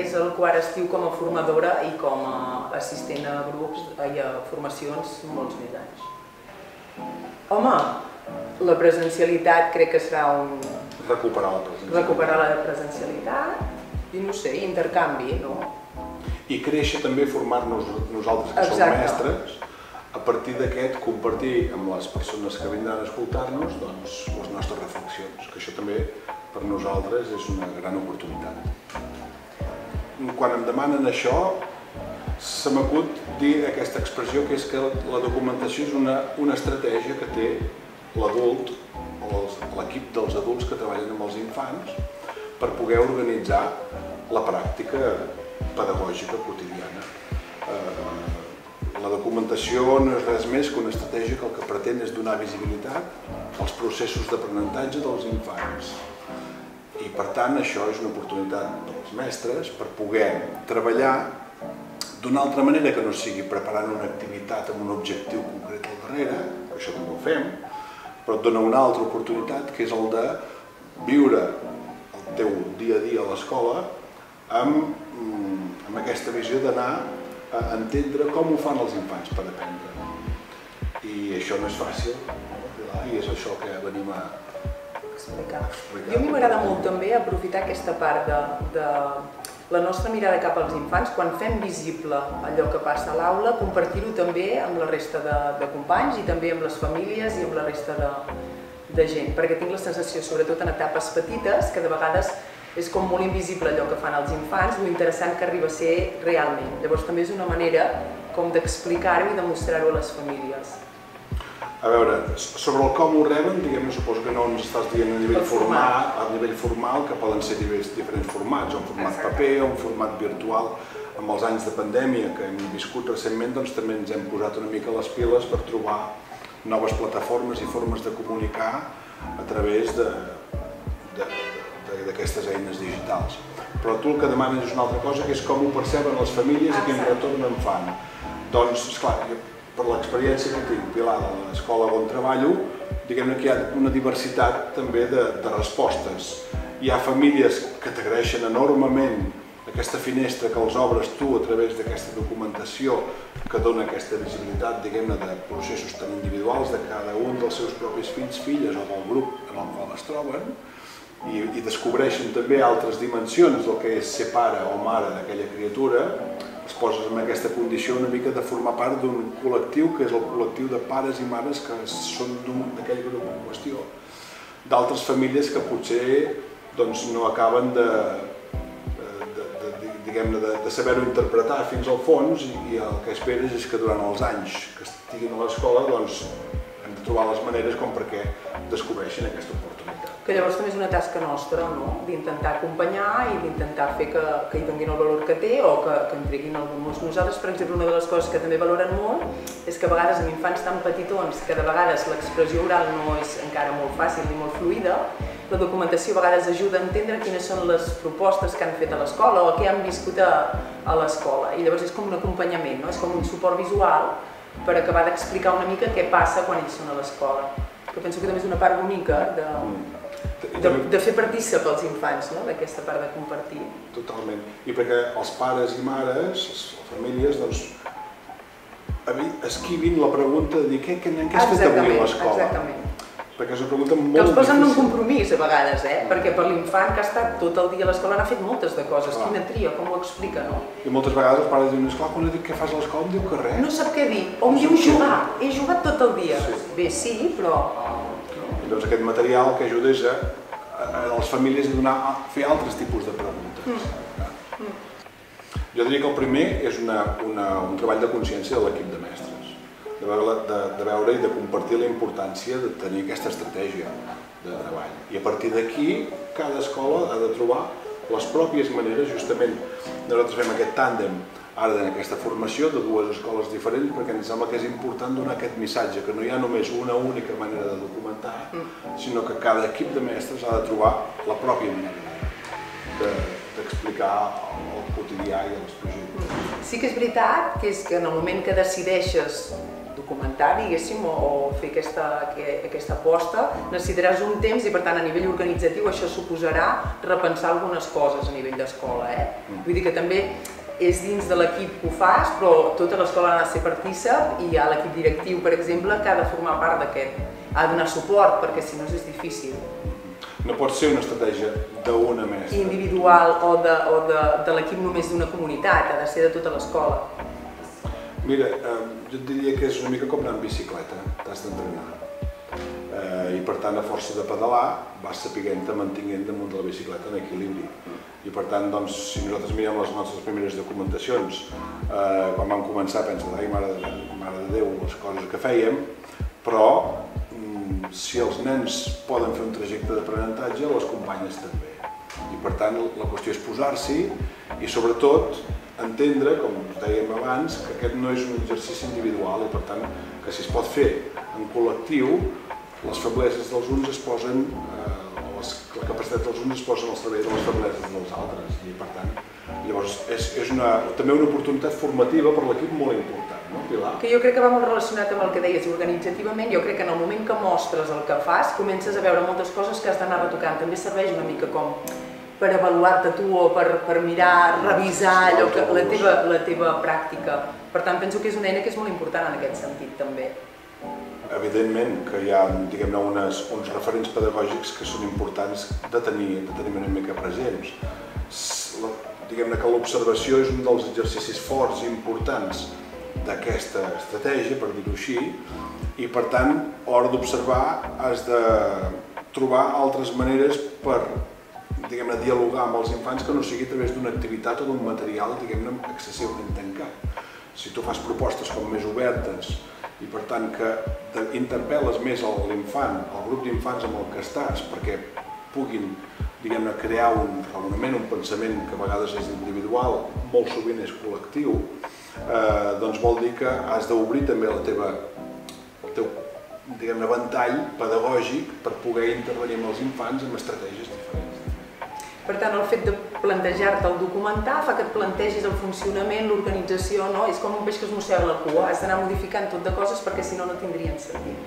és el quart estiu com a formadora i com a assistent a grups i a formacions molts més anys. Home, la presencialitat crec que serà un... Recuperar la presencialitat i no sé, intercanvi, no? I créixer també, formar-nos nosaltres que som mestres, a partir d'aquest compartir amb les persones que vindran a escoltar-nos les nostres reflexions, que això també per nosaltres és una gran oportunitat. Quan em demanen això, se m'acut dir aquesta expressió que és que la documentació és una estratègia que té l'adult, l'equip dels adults que treballen amb els infants, per poder organitzar la pràctica pedagògica quotidiana. La documentació no és res més que una estratègia que el que pretén és donar visibilitat als processos d'aprenentatge dels infants. I per tant això és una oportunitat dels mestres per poder treballar d'una altra manera que no sigui preparant una activitat amb un objectiu concret al darrere, això també ho fem, però et dona una altra oportunitat que és el de viure el teu dia a dia a l'escola amb aquesta visió d'anar a entendre com ho fan els infants per aprendre. I això no és fàcil, i és això que venim a explicar. Jo a mi m'agrada molt també aprofitar aquesta part de la nostra mirada cap als infants, quan fem visible allò que passa a l'aula, compartir-ho també amb la resta de companys i també amb les famílies i amb la resta de gent, perquè tinc la sensació, sobretot en etapes petites, que de vegades és com molt invisible allò que fan els infants, lo interessant que arriba a ser realment. Llavors també és una manera com d'explicar-ho i de mostrar-ho a les famílies. A veure, sobre el com ho reben, diguem-ne, suposo que no ens estàs dient a nivell formal, que poden ser diferents formats, un format paper o un format virtual. Amb els anys de pandèmia que hem viscut recentment, doncs també ens hem posat una mica les piles per trobar noves plataformes i formes de comunicar a través d'aquestes eines digitals. Però tu el que demanes és una altra cosa, que és com ho perceben les famílies i quin retorn en fan. Doncs, esclar, per l'experiència que tinc, Pilar, de l'escola on treballo, diguem-ne que hi ha una diversitat també de respostes. Hi ha famílies que t'agraeixen enormement aquesta finestra que els obres tu a través d'aquesta documentació que dona aquesta visibilitat, diguem-ne, de processos tan individuals de cada un dels seus propis fills, filles o del grup en el qual es troben, i descobreixen també altres dimensions del que és ser pare o mare d'aquella criatura. Es poses en aquesta condició una mica de formar part d'un col·lectiu que és el col·lectiu de pares i mares que són d'aquell grup en qüestió. D'altres famílies que potser no acaben de saber-ho interpretar fins al fons i el que esperes és que durant els anys que estiguin a l'escola hem de trobar les maneres com perquè descobreixin aquesta oportunitat. Que llavors també és una tasca nostra, d'intentar acompanyar i d'intentar fer que hi donin el valor que té o que en treguin alguns. Nosaltres, per exemple, una de les coses que també valoren molt és que a vegades amb infants tan petitons que de vegades l'expressió oral no és encara molt fàcil ni molt fluida, la documentació a vegades ajuda a entendre quines són les propostes que han fet a l'escola o què han viscut a l'escola. I llavors és com un acompanyament, és com un suport visual per acabar d'explicar una mica què passa quan ells són a l'escola. Que penso que també és una part bonica de fer partícip als infants, d'aquesta part de compartir. Totalment. I perquè els pares i mares, les famílies, esquivin la pregunta de dir què has fet avui a l'escola. Exactament. Perquè és una pregunta molt difícil. Que els posen en un compromís a vegades, perquè per l'infant que ha estat tot el dia a l'escola n'ha fet moltes de coses. Quina tria, com ho explica, no? I moltes vegades els pares diuen, esclar, quan dic què fas a l'escola em diu que res. No sap què dir, o em diu jugar. He jugat tot el dia. Bé, sí, però... I doncs aquest material que ajuda és a les famílies a fer altres tipus de preguntes. Jo diria que el primer és un treball de consciència de l'equip de mestres. De veure i de compartir la importància de tenir aquesta estratègia de treball. I a partir d'aquí, cada escola ha de trobar les pròpies maneres, justament. Nosaltres fem aquest tàndem ara en aquesta formació de dues escoles diferents perquè ens sembla que és important donar aquest missatge, que no hi ha només una única manera de documentar, sinó que cada equip de mestres ha de trobar la pròpia manera d'explicar el quotidià i els projectes. Sí que és veritat que en el moment que decideixes documentar, diguéssim, o fer aquesta aposta, necessitaràs un temps i per tant a nivell organitzatiu això suposarà repensar algunes coses a nivell d'escola. Vull dir que també és dins de l'equip que ho fas, però tota l'escola ha de ser partícip i hi ha l'equip directiu, per exemple, que ha de formar part d'aquest, ha de donar suport, perquè si no és difícil. No pot ser una estratègia d'una mestra. Individual o de l'equip només d'una comunitat, ha de ser de tota l'escola. Mira, jo et diria que és una mica com anar en bicicleta, t'has d'entrenar. I per tant, a força de pedalar, vas sapiguent-te mantenint damunt de la bicicleta en equilibri. I per tant, doncs, si nosaltres mirem les nostres primeres documentacions, quan vam començar, pensa, ai, mare de Déu, les coses que fèiem, però si els nens poden fer un trajecte d'aprenentatge, les companyes també. I per tant, la qüestió és posar-s'hi i sobretot entendre, com dèiem abans, que aquest no és un exercici individual i per tant que si es pot fer en col·lectiu, les febleses dels uns es posen, la capacitat dels uns es posen al servei de les febleses dels altres i per tant, llavors és també una oportunitat formativa per l'equip molt important, no, Pilar? Que jo crec que va molt relacionat amb el que deies organitzativament, jo crec que en el moment que mostres el que fas, comences a veure moltes coses que has d'anar retocant, també serveix una mica com per avaluar-te tu o per mirar, revisar la teva pràctica. Per tant, penso que és una eina que és molt important en aquest sentit també. Evidentment que hi ha, diguem-ne, uns referents pedagògics que són importants de tenir una mica presents. Diguem-ne que l'observació és un dels exercicis forts i importants d'aquesta estratègia, per dir-ho així, i per tant, a l'hora d'observar has de trobar altres maneres per dialogar amb els infants que no sigui a través d'una activitat o d'un material excessivament tancat. Si tu fas propostes com més obertes i per tant que interpel·les més l'infant, el grup d'infants amb el que estàs, perquè puguin crear un raonament, un pensament que a vegades és individual, molt sovint és col·lectiu, doncs vol dir que has d'obrir també el teu ventall pedagògic per poder intervenir amb els infants amb estratègies diferents. Per tant, el fet de plantejar-te el documentar fa que et plantegis el funcionament, l'organització, no? És com un peix que es mossega la cua, has d'anar modificant tot de coses perquè si no, no tindrien sentit.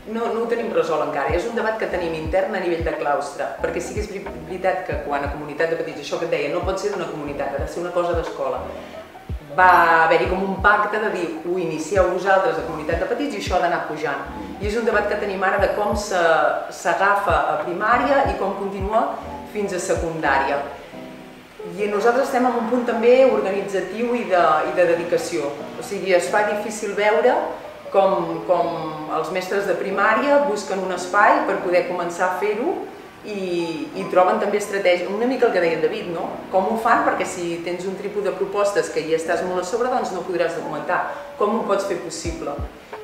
No ho tenim resolt encara, és un debat que tenim intern a nivell de claustre, perquè sí que és veritat que quan a comunitat de petits, això que et deia, no pot ser d'una comunitat, ha de ser una cosa d'escola. Va haver-hi com un pacte de dir, ho inicieu vosaltres a comunitat de petits i això ha d'anar pujant. I és un debat que tenim ara de com s'agafa a primària i com continua fins a secundària. I nosaltres estem en un punt també organitzatiu i de dedicació. O sigui, es fa difícil veure com els mestres de primària busquen un espai per poder començar a fer-ho i troben també estratègies, una mica el que deia en David, no? Com ho fan? Perquè si tens un tipus de propostes que hi estàs molt a sobre, doncs no podràs documentar. Com ho pots fer possible?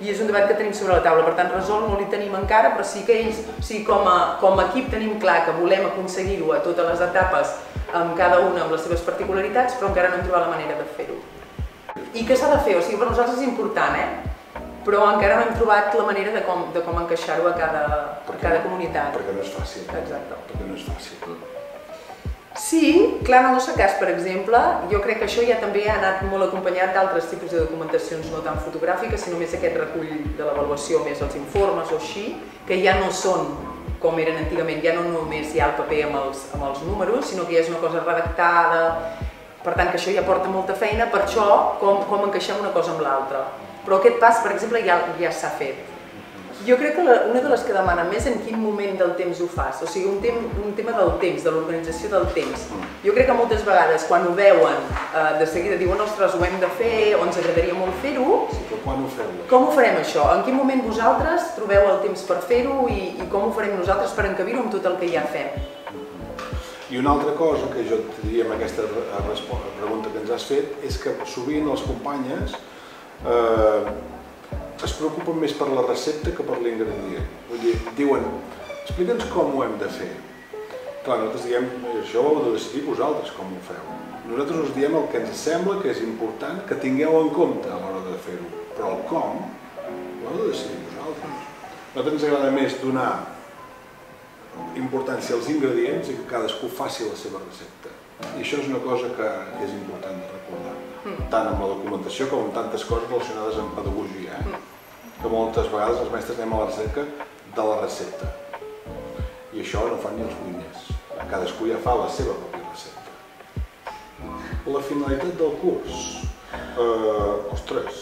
I és un debat que tenim sobre la taula, per tant resolt no l'hi tenim encara, però sí que ells, com a equip tenim clar que volem aconseguir-ho a totes les etapes, amb cada una amb les seves particularitats, però encara no hem trobat la manera de fer-ho. I què s'ha de fer? O sigui, per nosaltres és important, però encara no hem trobat la manera de com encaixar-ho a cada comunitat. Perquè no és fàcil. Exacte. Perquè no és fàcil. Sí, clar, en el nostre cas, per exemple, jo crec que això ja també ha anat molt acompanyat d'altres tipus de documentacions no tan fotogràfiques, sinó més aquest recull de l'avaluació, més els informes o així, que ja no són com eren antigament, ja no només hi ha el paper amb els números, sinó que ja és una cosa redactada, per tant que això ja porta molta feina, per això com encaixem una cosa amb l'altra. Però aquest pas, per exemple, ja s'ha fet. Jo crec que una de les que demana més en quin moment del temps ho fas, o sigui, un tema del temps, de l'organització del temps. Jo crec que moltes vegades quan ho veuen de seguida diuen ostres, ho hem de fer o ens agradaria molt fer-ho. Sí, però quan ho fem? Com ho farem això? En quin moment vosaltres trobeu el temps per fer-ho i com ho farem nosaltres per encabir-ho amb tot el que ja fem? I una altra cosa que jo et diria amb aquesta pregunta que ens has fet és que sovint les companyes es preocupen més per la recepta que per l'ingredient. Vull dir, diuen, explica'ns com ho hem de fer. Clar, nosaltres diem, això ho heu de decidir vosaltres com ho feu. Nosaltres us diem el que ens sembla que és important que tingueu en compte a l'hora de fer-ho, però el com ho heu de decidir vosaltres. A nosaltres ens agrada més donar importància als ingredients i que cadascú faci la seva recepta. I això és una cosa que és important de recordar, tant amb la documentació com amb tantes coses relacionades amb pedagogia. que moltes vegades els mestres anem a la recerca de la recepta. I això no fan ni els cuiners. Cadascú ja fa la seva pròpia recepta. La finalitat del curs. Ostres,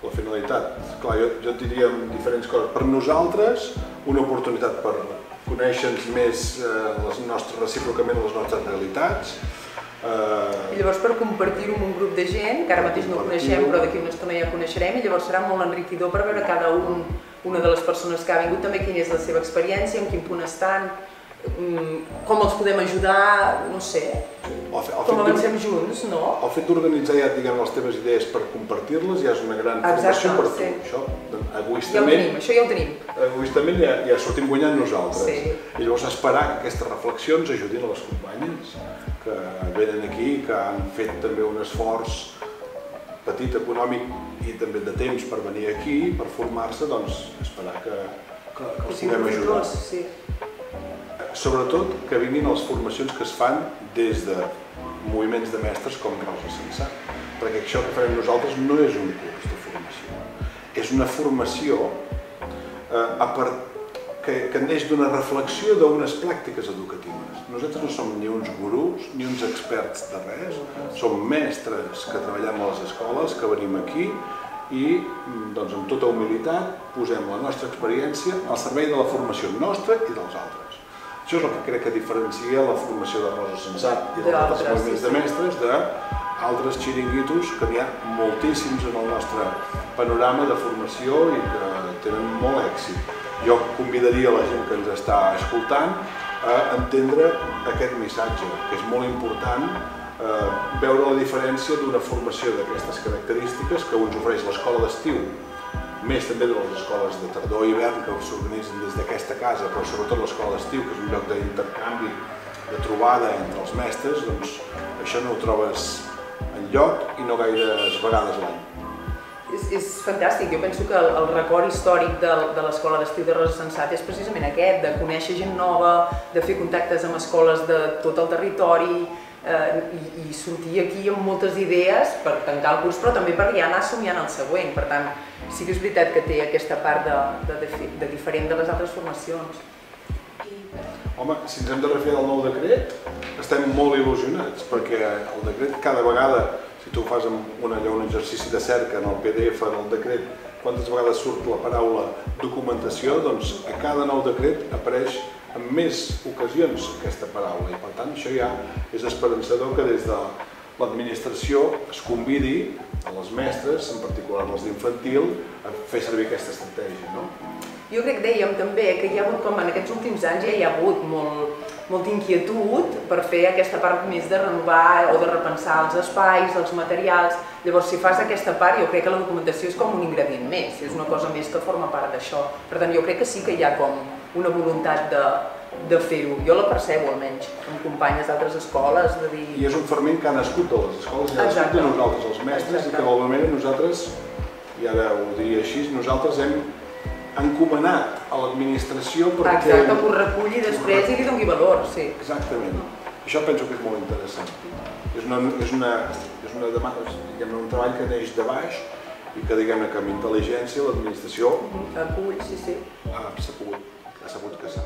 la finalitat. Clar, jo et diria diferents coses. Per nosaltres, una oportunitat per conèixer-nos més recíprocament les nostres realitats. I llavors per compartir-ho amb un grup de gent, que ara mateix no coneixem, però d'aquí una estona ja coneixerem, i llavors serà molt enriquidor per veure cada una de les persones que ha vingut també quina és la seva experiència, en quin punt estan, com els podem ajudar, no sé, com avancem junts, no? El fet d'organitzar ja, diguem, les teves idees per compartir-les ja és una gran formació per tu. Això, egoistament, això ja ho tenim. Egoistament ja sortim guanyant nosaltres. I llavors esperar que aquestes reflexions ajudin a les companyes que venen aquí, que han fet també un esforç petit, econòmic i també de temps per venir aquí, per formar-se, doncs esperar que els puguem ajudar. Sobretot que vinguin les formacions que es fan des de moviments de mestres com Rosa Sensat, perquè això que farem nosaltres no és un curs de formació, és una formació que neix d'una reflexió d'unes pràctiques educatives. Nosaltres no som ni uns gurus ni uns experts de res, som mestres que treballem a les escoles, que venim aquí i doncs, amb tota humilitat posem la nostra experiència al servei de la formació nostra i dels altres. Això és el que crec que diferencia la formació de Rosa Sensat i dels altres moviments de mestres d'altres xiringuitos que n'hi ha moltíssims en el nostre panorama de formació i que tenen molt èxit. Jo convidaria la gent que ens està escoltant a entendre aquest missatge, que és molt important veure la diferència d'una formació d'aquestes característiques que ens ofereix l'escola d'estiu, més també de les escoles de tardor i hivern que s'organitzen des d'aquesta casa, però sobretot l'escola d'estiu, que és un lloc d'intercanvi, de trobada entre els mestres, doncs això no ho trobes enlloc i no gaires vegades l'any. És fantàstic, jo penso que el record històric de l'escola d'estiu de Rosa Sensat és precisament aquest, de conèixer gent nova, de fer contactes amb escoles de tot el territori i sortir aquí amb moltes idees per tancar el curs, però també per ja anar somiant el següent. Per tant, sí que és veritat que té aquesta part de diferent de les altres formacions. Home, si ens hem de refer al nou decret, estem molt il·lusionats, perquè el decret cada vegada, si tu fas un exercici de cerca en el PDF del decret, quantes vegades surt la paraula documentació, doncs a cada nou decret apareix en més ocasions aquesta paraula i per tant això ja és esperançador que des de l'administració es convidi a les mestres, en particular els d'infantil, a fer servir aquesta estratègia, no? Jo crec que dèiem també que hi ha hagut, com en aquests últims anys ja hi ha hagut molta inquietud per fer aquesta part més de renovar o de repensar els espais, els materials. Llavors, si fas aquesta part, jo crec que la documentació és com un ingredient més, és una cosa més que forma part d'això. Per tant, jo crec que sí que hi ha com una voluntat de fer-ho. Jo la percebo, almenys, amb companyes d'altres escoles, de dir... I és un ferment que ha nascut de les escoles i ha nascut de nosaltres, els mestres, i que d'alguna manera nosaltres, i ara ho diria així, nosaltres hem encomanat a l'administració perquè... Exacte, que ho reculli després i li doni valor, sí. Exactament. Això penso que és molt interessant. És un treball que neix de baix i que, diguem-ne, que amb intel·ligència l'administració acull, sí. ha sabut casar.